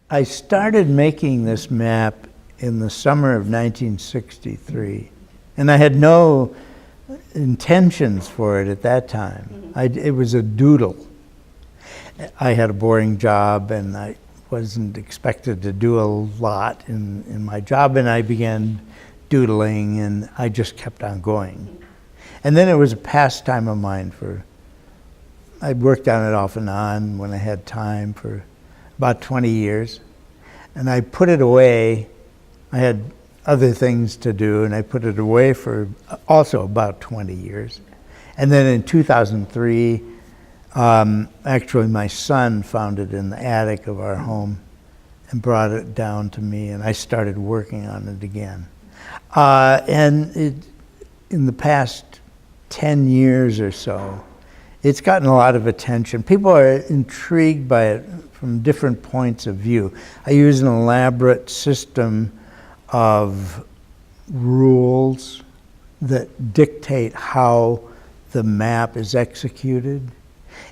I started making this map in the summer of 1963, and I had no intentions for it at that time. It was a doodle. I had a boring job, and I wasn't expected to do a lot in my job, and I began doodling, and I just kept on going. And then it was a pastime of mine I'd worked on it off and on when I had time for about 20 years. And I put it away. I had other things to do, and I put it away for also about 20 years. And then in 2003, actually my son found it in the attic of our home and brought it down to me, and I started working on it again. In the past 10 years or so, it's gotten a lot of attention. People are intrigued by it from different points of view. I use an elaborate system of rules that dictate how the map is executed.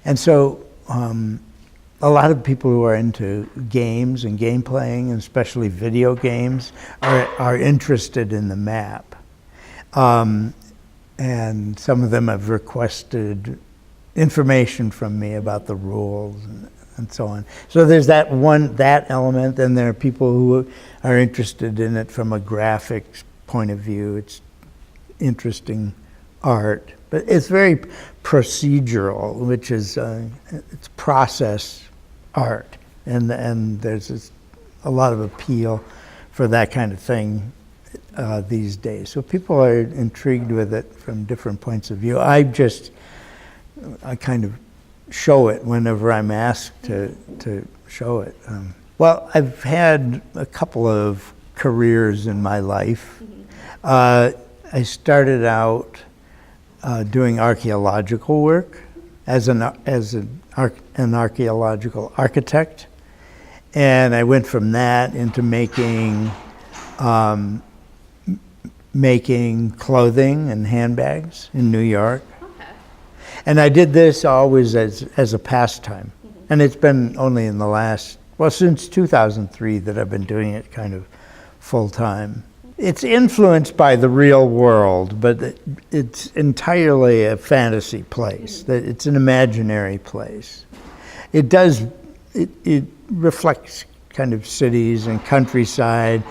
And so a lot of people who are into games and game playing, and especially video games, are interested in the map. And some of them have requested information from me about the rules and so on. So there's that element, and there are people who are interested in it from a graphics point of view. It's interesting art, but it's very procedural, which is it's process art, and there's a lot of appeal for that kind of thing these days. So people are intrigued with it from different points of view. I kind of show it whenever I'm asked to show it. Well, I've had a couple of careers in my life. I started out doing archaeological work as an archaeological architect, and I went from that into making clothing and handbags in New York. And I did this always as a pastime. And it's been only in the last, since 2003 that I've been doing it kind of full time. It's influenced by the real world, but it's entirely a fantasy place. It's an imaginary place. It reflects kind of cities and countryside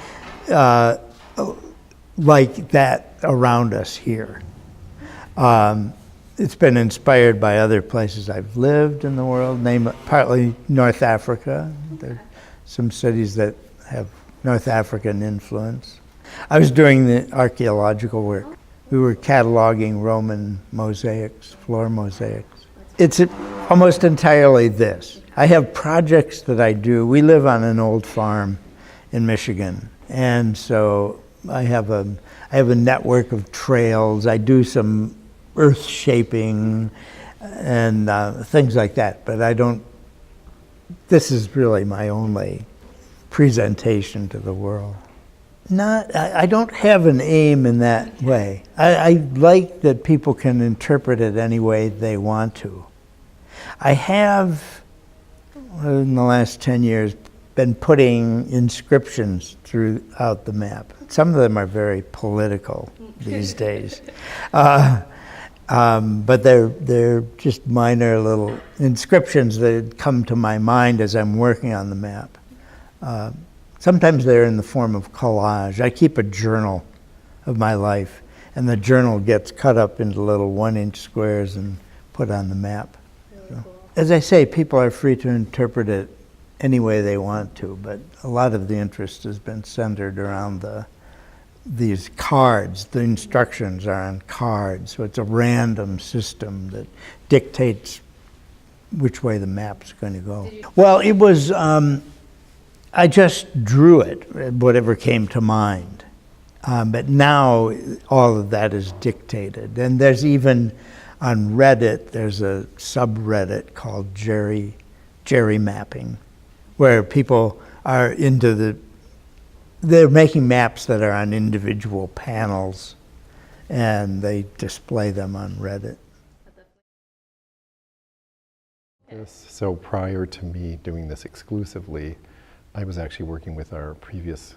like that around us here. It's been inspired by other places I've lived in the world, partly North Africa. There are some cities that have North African influence. I was doing the archaeological work. We were cataloging Roman mosaics, floor mosaics. It's almost entirely this. I have projects that I do. We live on an old farm in Michigan, and so I have a network of trails. I do some earth shaping and things like that, but this is really my only presentation to the world. I don't have an aim in that way. I like that people can interpret it any way they want to. I have, in the last 10 years, been putting inscriptions throughout the map. Some of them are very political these days. But they're just minor little inscriptions that come to my mind as I'm working on the map. Sometimes they're in the form of collage. I keep a journal of my life, and the journal gets cut up into little 1-inch squares and put on the map. Really cool. As I say, people are free to interpret it any way they want to, but a lot of the interest has been centered around these cards. The instructions are on cards, so it's a random system that dictates which way the map's going to go. Well, it was, I just drew it, whatever came to mind. But now all of that is dictated. And there's even, on Reddit, there's a subreddit called Jerry mapping, where people are they're making maps that are on individual panels, and they display them on Reddit. So prior to me doing this exclusively, I was actually working with our previous,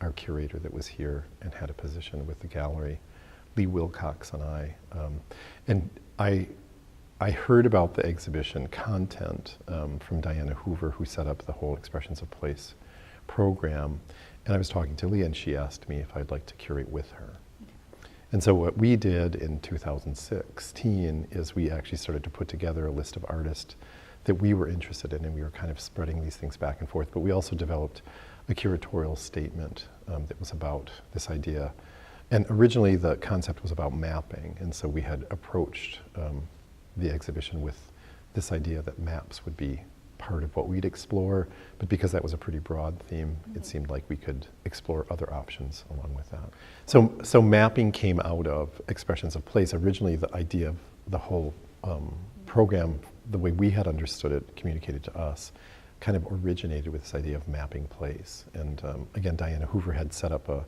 our curator that was here and had a position with the gallery, Lee Wilcox and I. And I heard about the exhibition content from Diana Hoover, who set up the whole Expressions of Place program. And I was talking to Lee, and she asked me if I'd like to curate with her. And so what we did in 2016 is we actually started to put together a list of artists that we were interested in, and we were kind of spreading these things back and forth. But we also developed a curatorial statement that was about this idea. And originally the concept was about mapping, and so we had approached the exhibition with this idea that maps would be part of what we'd explore, but because that was a pretty broad theme, it seemed like we could explore other options along with that. So mapping came out of Expressions of Place. Originally the idea of the whole program, the way we had understood it, communicated to us, kind of originated with this idea of mapping place. And again, Diana Hoover had set up a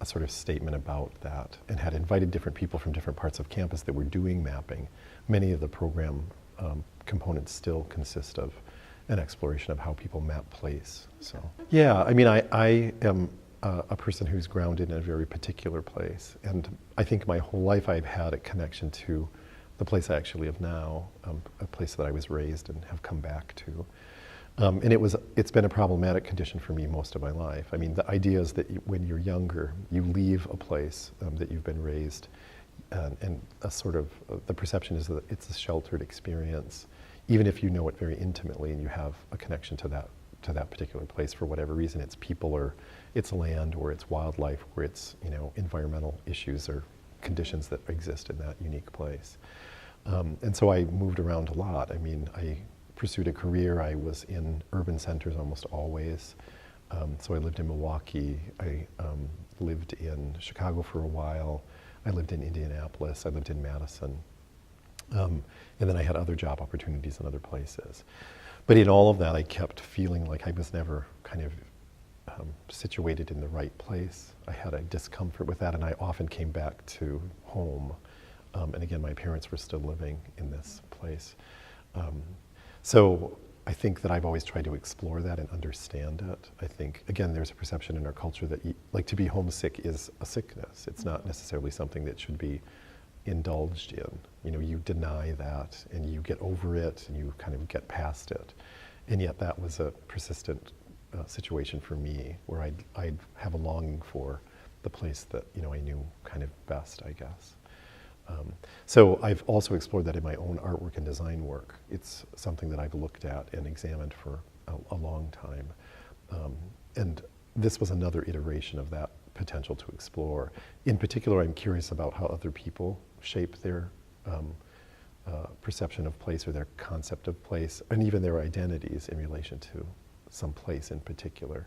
sort of statement about that and had invited different people from different parts of campus that were doing mapping. Many of the program components still consist of an exploration of how people map place. So yeah, I mean, I am a person who's grounded in a very particular place, and I think my whole life I've had a connection to the place I actually live now, a place that I was raised and have come back to. And it's been a problematic condition for me most of my life. I mean, the idea is that when you're younger, you leave a place that you've been raised, and a sort of, the perception is that it's a sheltered experience, even if you know it very intimately and you have a connection to that particular place for whatever reason. It's people, or it's land, or it's wildlife, or it's, you know, environmental issues or conditions that exist in that unique place. And so I moved around a lot. I mean, I pursued a career. I was in urban centers almost always. So I lived in Milwaukee. I lived in Chicago for a while. I lived in Indianapolis. I lived in Madison. And then I had other job opportunities in other places. But in all of that, I kept feeling like I was never kind of situated in the right place. I had a discomfort with that, and I often came back to home. And again, my parents were still living in this place. So I think that I've always tried to explore that and understand it. I think, again, there's a perception in our culture that like to be homesick is a sickness. It's not necessarily something that should be indulged in. You know, you deny that and you get over it and you kind of get past it. And yet that was a persistent situation for me, where I'd have a longing for the place that, you know, I knew kind of best, I guess. So I've also explored that in my own artwork and design work. It's something that I've looked at and examined for a long time. And this was another iteration of that potential to explore. In particular, I'm curious about how other people shape their perception of place, or their concept of place, and even their identities in relation to some place in particular.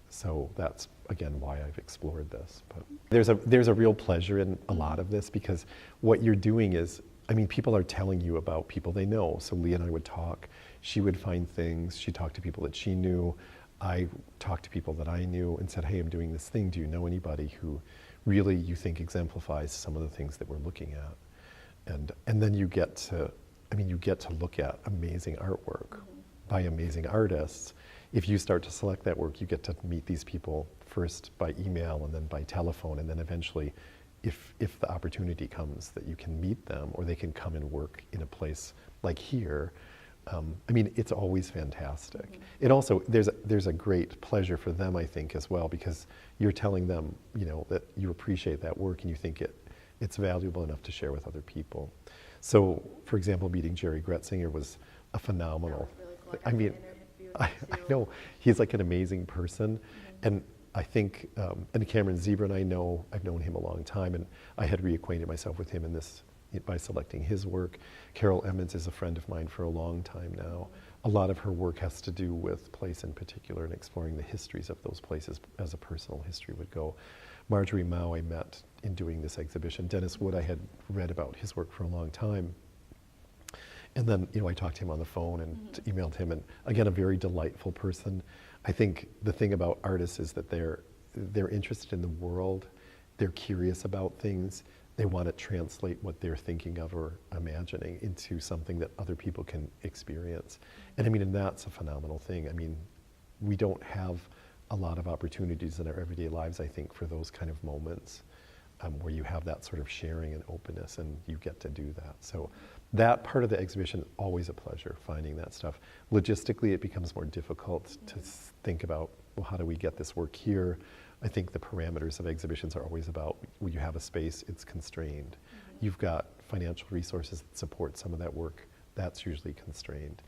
So that's, again, why I've explored this. But there's a real pleasure in a lot of this, because what you're doing is, I mean, people are telling you about people they know. So Lee and I would talk. She would find things. She talked to people that she knew. I talked to people that I knew and said, hey, I'm doing this thing. Do you know anybody who really you think exemplifies some of the things that we're looking at? And then you get to look at amazing artwork by amazing artists. If you start to select that work, you get to meet these people first by email and then by telephone, and then eventually, if the opportunity comes that you can meet them, or they can come and work in a place like here, I mean, it's always fantastic. It also, there's a great pleasure for them, I think, as well, because you're telling them, you know, that you appreciate that work and you think it's valuable enough to share with other people. So, for example, meeting Jerry Gretzinger was a phenomenal. Really cool. I mean, I know he's like an amazing person, and I think, and Cameron Zebra and I've known him a long time, and I had reacquainted myself with him in this by selecting his work. Carol Emmons is a friend of mine for a long time now. A lot of her work has to do with place in particular and exploring the histories of those places as a personal history would go. Marjorie Mao I met in doing this exhibition. Dennis Wood, I had read about his work for a long time. And then, you know, I talked to him on the phone and emailed him, and again, a very delightful person. I think the thing about artists is that they're interested in the world, they're curious about things, They want to translate what they're thinking of or imagining into something that other people can experience. And I mean, and that's a phenomenal thing. I mean, we don't have a lot of opportunities in our everyday lives, I think, for those kind of moments where you have that sort of sharing and openness, and you get to do that. So that part of the exhibition, always a pleasure, finding that stuff. Logistically, it becomes more difficult to think about, well, how do we get this work here? I think the parameters of exhibitions are always about, when you have a space, it's constrained. You've got financial resources that support some of that work, that's usually constrained.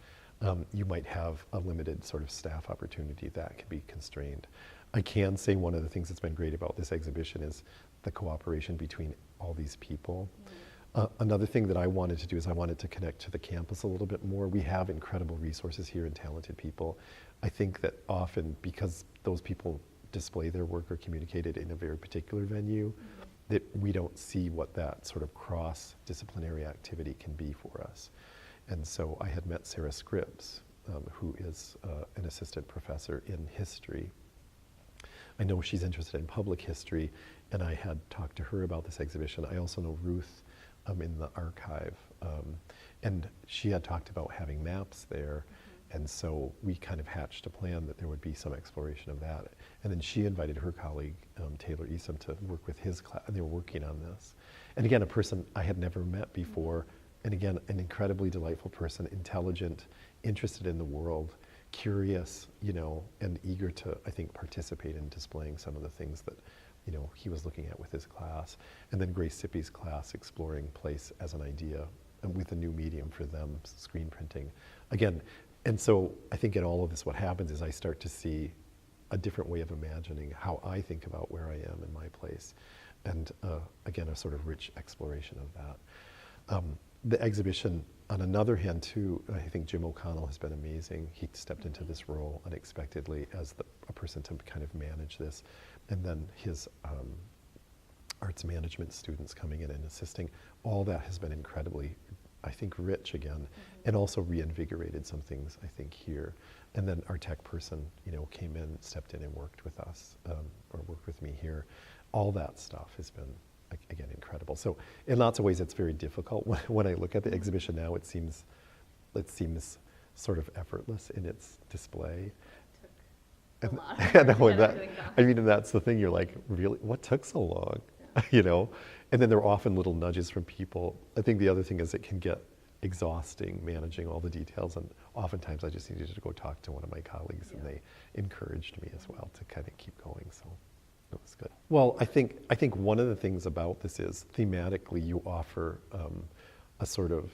You might have a limited sort of staff opportunity, that can be constrained. I can say one of the things that's been great about this exhibition is the cooperation between all these people. Another thing that I wanted to do is I wanted to connect to the campus a little bit more. We have incredible resources here and talented people. I think that often, because those people display their work or communicate it in a very particular venue, that we don't see what that sort of cross-disciplinary activity can be for us. And so I had met Sarah Scripps, who is an assistant professor in history. I know she's interested in public history, and I had talked to her about this exhibition. I also know Ruth in the archive, and she had talked about having maps there, and so we kind of hatched a plan that there would be some exploration of that. And then she invited her colleague, Taylor Easom, to work with his class, and they were working on this. And again, a person I had never met before, and again, an incredibly delightful person, intelligent, interested in the world, curious, you know, and eager to, I think, participate in displaying some of the things that, you know, he was looking at with his class. And then Grace Sippy's class, exploring place as an idea, and with a new medium for them, screen printing. Again, and so I think in all of this, what happens is I start to see a different way of imagining how I think about where I am in my place. And again, a sort of rich exploration of that. The exhibition, on another hand too, I think Jim O'Connell has been amazing. He stepped into this role unexpectedly as a person to kind of manage this. And then his arts management students coming in and assisting, all that has been incredibly, I think, rich again, and also reinvigorated some things, I think, here. And then our tech person, you know, came in, stepped in and worked with us, or worked with me here. All that stuff has been, again, incredible. So in lots of ways, it's very difficult. When I look at the exhibition now, it seems sort of effortless in its display. A lot I know, to and get everything done. I mean, and that's the thing, you're like, really, what took so long? Yeah. You know? And then there are often little nudges from people. I think the other thing is it can get exhausting managing all the details, and oftentimes I just needed to go talk to one of my colleagues, and they encouraged me as well to kind of keep going, so it was good. Well, I think one of the things about this is, thematically, you offer a sort of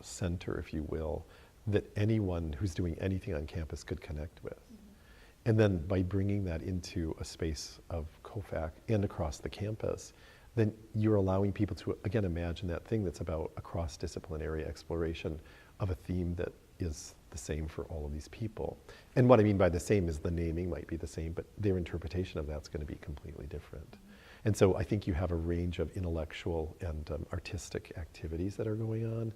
center, if you will, that anyone who's doing anything on campus could connect with. And then by bringing that into a space of COFAC and across the campus, then you're allowing people to, again, imagine that thing that's about a cross-disciplinary exploration of a theme that is the same for all of these people. And what I mean by the same is the naming might be the same, but their interpretation of that's going to be completely different. And so I think you have a range of intellectual and artistic activities that are going on.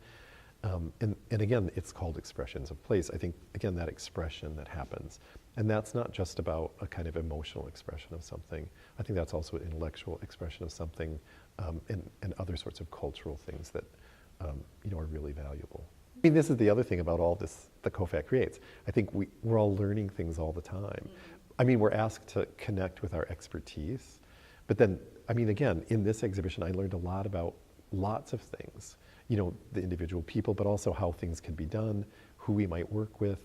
And again, it's called expressions of place. I think, again, that expression that happens. And that's not just about a kind of emotional expression of something. I think that's also an intellectual expression of something, and other sorts of cultural things that you know, are really valuable. I mean, this is the other thing about all this, the COFAC Creates. I think we're all learning things all the time. I mean, we're asked to connect with our expertise. But then, I mean, again, in this exhibition, I learned a lot about lots of things. You know, the individual people, but also how things can be done, who we might work with,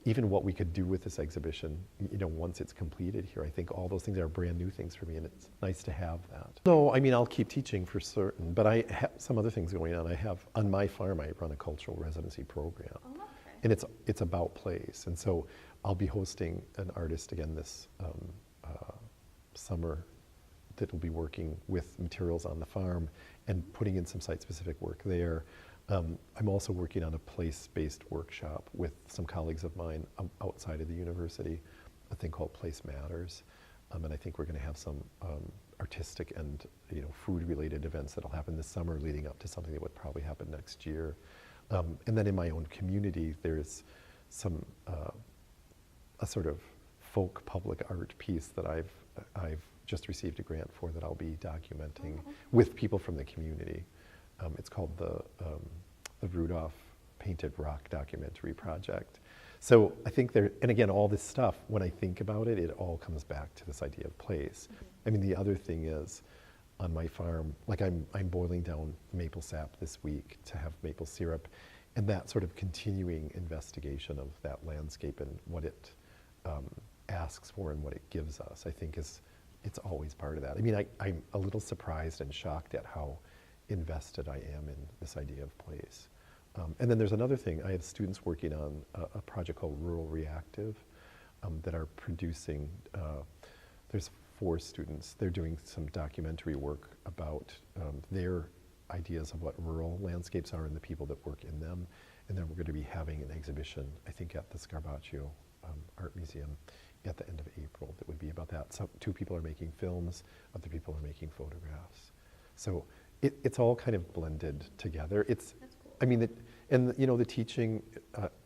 even what we could do with this exhibition, you know, once it's completed here. I think all those things are brand new things for me, and it's nice to have that. No, I mean, I'll keep teaching for certain, but I have some other things going on. I have, on my farm, I run a cultural residency program. Oh, okay. And it's about place. And so I'll be hosting an artist again this summer that will be working with materials on the farm and putting in some site-specific work there. I'm also working on a place-based workshop with some colleagues of mine outside of the university, a thing called Place Matters. And I think we're going to have some artistic and, you know, food-related events that'll happen this summer leading up to something that would probably happen next year. And then in my own community, there's some a sort of folk public art piece that I've just received a grant for that I'll be documenting with people from the community. It's called the Rudolph Painted Rock Documentary Project. So I think there, and again, all this stuff, when I think about it, it all comes back to this idea of place. I mean, the other thing is, on my farm, like I'm boiling down maple sap this week to have maple syrup, and that sort of continuing investigation of that landscape and what it asks for and what it gives us, I think it's always part of that. I mean, I'm a little surprised and shocked at how invested I am in this idea of place. And then there's another thing. I have students working on a project called Rural Reactive that are producing, there's 4 students. They're doing some documentary work about their ideas of what rural landscapes are and the people that work in them. And then we're going to be having an exhibition, I think, at the Scarbaccio Art Museum at the end of April that would be about that. So 2 people are making films, other people are making photographs. So it's all kind of blended together. That's cool. I mean, and you know, the teaching,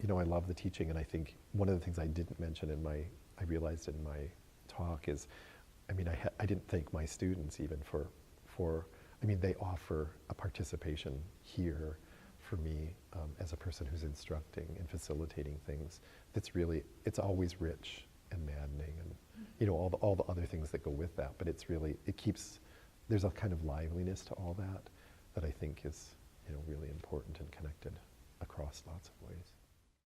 you know, I love the teaching, and I think one of the things I didn't mention I realized in my talk is, I mean, I didn't thank my students even for, I mean, they offer a participation here for me as a person who's instructing and facilitating things. That's really, it's always rich and maddening, and you know, all the other things that go with that. But it's really, it keeps, there's a kind of liveliness to all that I think is, you know, really important and connected across lots of ways.